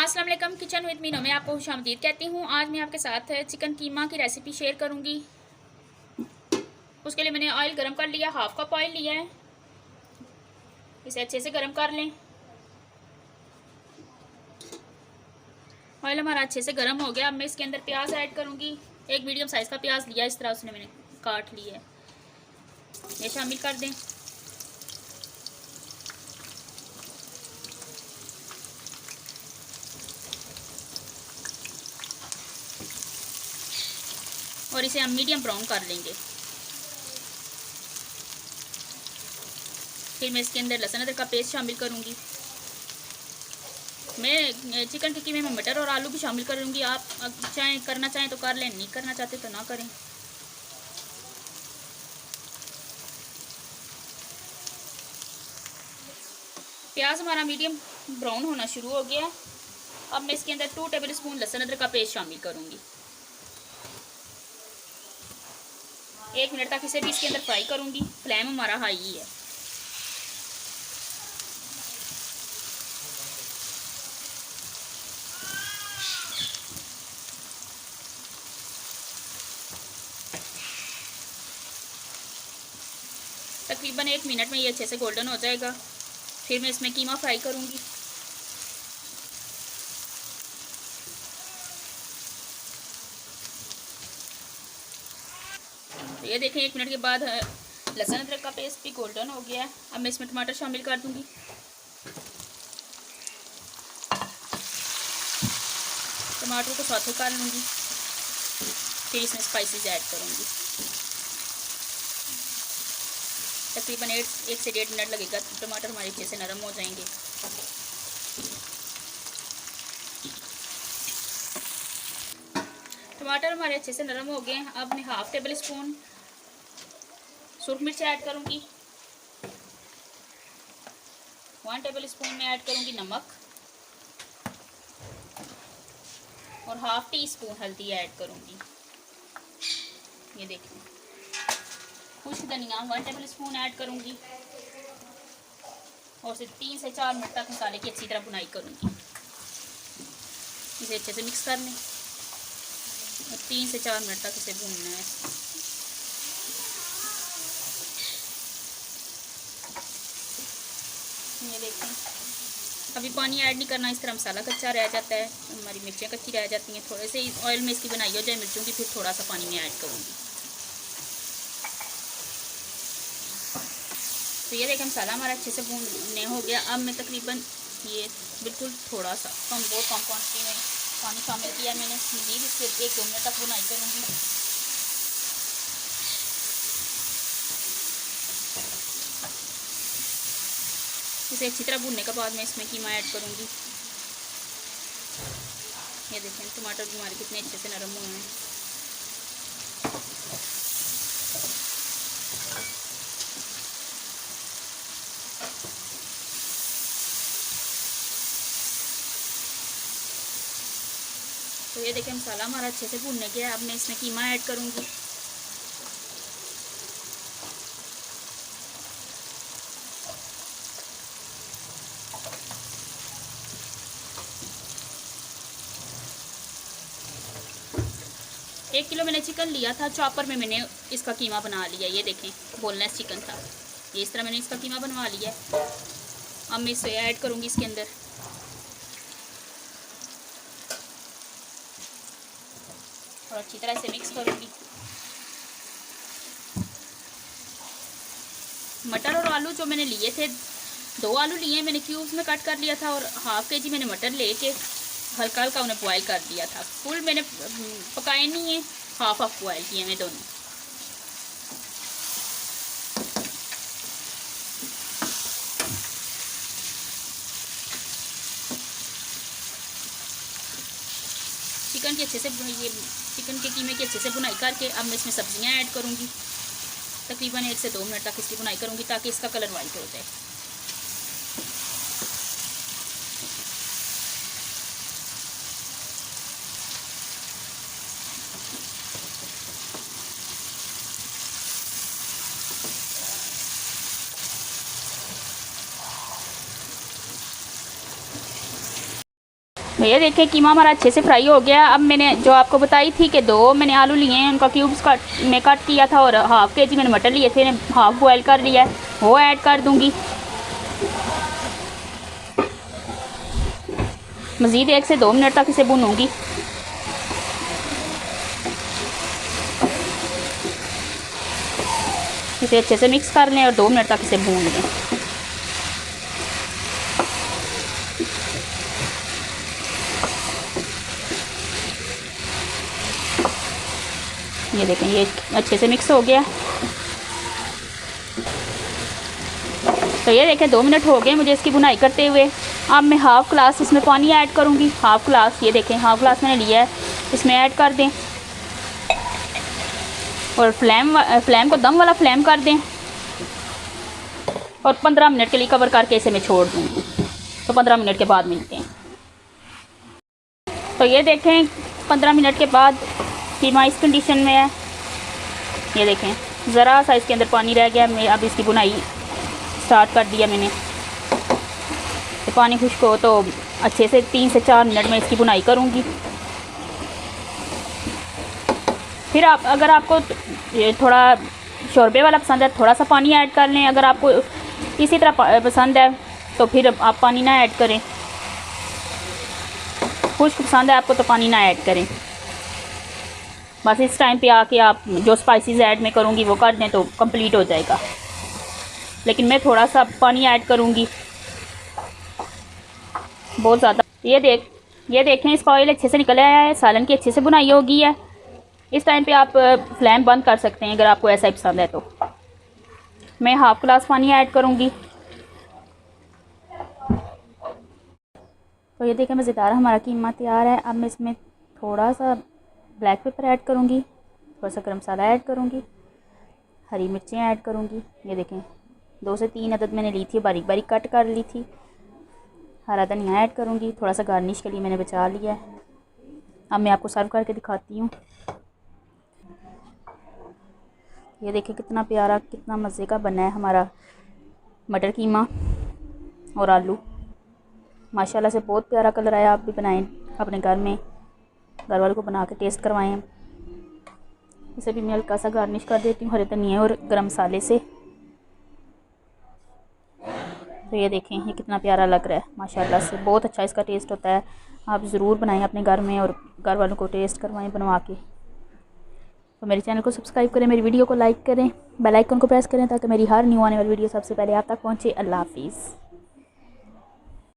अस्सलाम वालेकुम। Kitchen with मीनो में आपको खुशामदीद कहती हूँ। आज मैं आपके साथ चिकन कीमा की रेसिपी शेयर करूँगी। उसके लिए मैंने ऑयल गरम कर लिया, हाफ कप ऑयल लिया है। इसे अच्छे से गरम कर लें। ऑयल हमारा अच्छे से गरम हो गया। अब मैं इसके अंदर प्याज ऐड करूँगी। एक मीडियम साइज़ का प्याज लिया, इस तरह उसने मैंने काट लिया है, ये शामिल कर दें। और इसे हम मीडियम ब्राउन कर लेंगे। फिर मैं इसके अंदर लहसुन अदरक का पेस्ट शामिल करूँगी। मैं चिकन टिक्की में मटर और आलू भी शामिल करूँगी। आप चाहें करना चाहें तो कर लें, नहीं करना चाहते तो ना करें। प्याज हमारा मीडियम ब्राउन होना शुरू हो गया। अब मैं इसके अंदर 2 टेबल स्पून लहसुन अदरक का पेस्ट शामिल करूँगी। 1 मिनट तक इसे भी इसके अंदर फ्राई करूँगी। फ्लेम हमारा हाई ही है। तकरीबन 1 मिनट में ये अच्छे से गोल्डन हो जाएगा। फिर मैं इसमें कीमा फ्राई करूँगी। तो ये देखें, 1 मिनट के बाद लहसुन अदरक का पेस्ट भी गोल्डन हो गया है। अब मैं इसमें टमाटर शामिल कर दूँगी। टमाटर को सौते कर लूँगी। फिर इसमें स्पाइसेस ऐड करूँगी। तकरीबन 1 से 1.5 मिनट लगेगा। टमाटर हमारे अच्छे से नरम हो जाएंगे। टमाटर हमारे अच्छे से नरम हो गए हैं। अब मैं हाफ टेबल स्पून सूरख मिर्च ऐड करूँगी। 1 टेबल स्पून में ऐड करूँगी नमक और हाफ टी स्पून हल्दी ऐड करूँगी। ये देखिए, खुश्क धनिया 1 टेबल स्पून ऐड करूँगी और सिर्फ 3 से 4 मिनट तक मसाले की अच्छी तरह भुनाई करूँगी। इसे अच्छे से मिक्स कर लें और 3 से 4 मिनट तक इसे भूनना है। ये देखें, अभी पानी ऐड नहीं करना, इस तरह मसाला कच्चा रह जाता है, हमारी मिर्चें कच्ची रह जाती हैं। थोड़े से ऑयल में इसकी बनाई हो जाए मिर्चों की, फिर थोड़ा सा पानी में ऐड करूँगी। तो ये देखें, मसाला हमारा अच्छे से भूनने हो गया। अब मैं तकरीबन ये बिल्कुल थोड़ा सा बहुत कम क्वान्टिटी में पानी शामिल किया मैंने। मज़ीद इसके 1-2 मिनट तक भुनाई करूँगी। इसे अच्छी तरह भूनने के बाद मैं इसमें कीमा ऐड करूँगी। ये देखें, टमाटर भी हमारे कितने अच्छे से नरम हुए हैं। तो ये देखें, मसाला हमारा अच्छे से भूनने गया। अब मैं इसमें कीमा ऐड करूँगी। एक किलो मैंने चिकन लिया था, चॉपर में मैंने इसका कीमा बना लिया। ये देखें, बोनलेस चिकन था। ये इस तरह मैंने इसका कीमा बनवा लिया है। अब मैं इसे ऐड करूँगी इसके अंदर और अच्छी तरह से मिक्स करूँगी। मटर और आलू जो मैंने लिए थे, 2 आलू लिए मैंने, क्यूब्स में कट कर लिया था और हाफ के जी मैंने मटर लेके हल्का हल्का उन्हें बॉयल कर दिया था। फुल मैंने पकाए नहीं है, हाफ बॉयल किए मैं दोनों। चिकन की अच्छे से ये चिकन के कीमे की अच्छे से भुनाई करके अब मैं इसमें सब्जियां ऐड करूँगी। तकरीबन 1 से 2 मिनट तक इसकी भुनाई करूँगी ताकि इसका कलर वाइट हो जाए। भैया देखिए कीमा हमारा अच्छे से फ्राई हो गया। अब मैंने जो आपको बताई थी कि 2 मैंने आलू लिए हैं, उनका क्यूब्स कट किया था, और हाफ़ के जी मैंने मटर लिए थे, हाफ़ बॉयल कर लिया है, वो ऐड कर दूँगी। मज़ीद 1 से 2 मिनट तक इसे भूनूँगी। इसे अच्छे से मिक्स कर लें और 2 मिनट तक इसे भून लें। ये देखें ये अच्छे से मिक्स हो गया। तो ये देखें 2 मिनट हो गए मुझे इसकी भुनाई करते हुए। अब मैं हाफ़ ग्लास इसमें पानी ऐड करूँगी, हाफ़ ग्लास, ये देखें हाफ़ ग्लास मैंने लिया है, इसमें ऐड कर दें और फ्लेम को दम वाला फ्लेम कर दें और 15 मिनट के लिए कवर करके इसे मैं छोड़ दूँगी। तो 15 मिनट के बाद मिलते हैं। तो ये देखें 15 मिनट के बाद कीमा इस कंडीशन में है। ये देखें ज़रा सा इसके अंदर पानी रह गया। मैं अब इसकी बुनाई स्टार्ट कर दिया मैंने। तो पानी खुश्क हो तो अच्छे से 3 से 4 मिनट में इसकी बुनाई करूँगी। फिर अगर आपको थोड़ा शोरबे वाला पसंद है, थोड़ा सा पानी ऐड कर लें। अगर आपको इसी तरह पसंद है तो फिर आप पानी ना ऐड करें। खुश्क पसंद है आपको तो पानी ना ऐड करें। बस इस टाइम पे आके आप जो स्पाइसेस ऐड मैं करूँगी वो कर दें तो कंप्लीट हो जाएगा। लेकिन मैं थोड़ा सा पानी ऐड करूँगी, बहुत ज़्यादा। ये देखें इसका ऑयल अच्छे से निकल आया है, सालन की अच्छे से बुनाई हो गई है। इस टाइम पे आप फ्लेम बंद कर सकते हैं अगर आपको ऐसा ही पसंद है तो। मैं हाफ़ ग्लास पानी ऐड करूँगी। तो ये देखें मज़ेदार हमारा कीमा तैयार है। अब मैं इसमें थोड़ा सा ब्लैक पेपर ऐड करूँगी, थोड़ा सा गरम मसाला ऐड करूँगी, हरी मिर्चें ऐड करूँगी। ये देखें 2 से 3 अदद मैंने ली थी, बारीक बारीक कट कर ली थी। हरा धनिया ऐड करूँगी, थोड़ा सा गार्निश के लिए मैंने बचा लिया है। अब मैं आपको सर्व करके दिखाती हूँ। ये देखें कितना प्यारा, कितना मज़े का बना है हमारा मटर कीमा और आलू। माशाल्लाह से बहुत प्यारा कलर आया। आप भी बनाएं अपने घर में, घर वालों को बना के टेस्ट करवाएं। इसे भी मैं हल्का सा गार्निश कर देती हूँ हरे धनिया और गरम मसाले से। तो ये देखें ये कितना प्यारा लग रहा है, माशाल्लाह से बहुत अच्छा इसका टेस्ट होता है। आप ज़रूर बनाएं अपने घर में और घर वालों को टेस्ट करवाएं बनवा के। तो मेरे चैनल को सब्सक्राइब करें, मेरी वीडियो को लाइक करें, बेल आइकन को प्रेस करें ताकि मेरी हर न्यू आने वाली वीडियो सबसे पहले आप तक पहुँचे। अल्लाह हाफिज़।